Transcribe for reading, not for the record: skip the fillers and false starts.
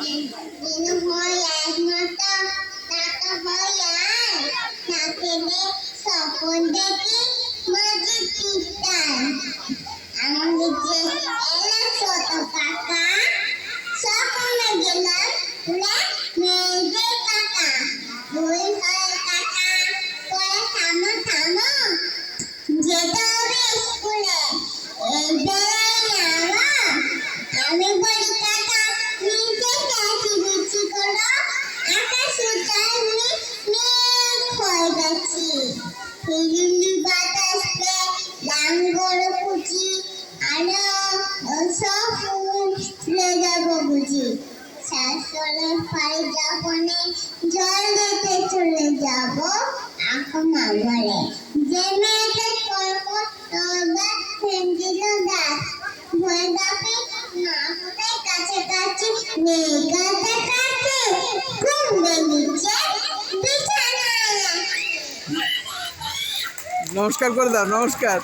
হয় একমাত্র টাকা হয় না খেলে স্বপ্ন দেখি মাঝে কীর্তন আমাদের যে এলা ছোট কাকা সকলে গেলাম মেয়েদের কাকা দুই হয় কাকা পরে থামো থামো যেতে হবে স্কুলে এই বেলায় নামা আমি বলি কাকা নিচে ক্যাচি বিচি করো আকাশ উঠায় মেঘ হয়ে গেছি ফিরিলি বাতাসে লাঙ্গল কুচি আলো সব ফুল ফুলে যাবো বুঝি শাসনের পাড়ে যাবনে জল দিতে চলে যাব এখন আমারে যে মেয়েটা করব তবে ফেন্দিল দাস ভয় গাপি না কোথায় কাছাকাছি নেই কাছাকাছি ঘুম বেরিয়েছে বিছানায় নমস্কার করে দাও, নমস্কার।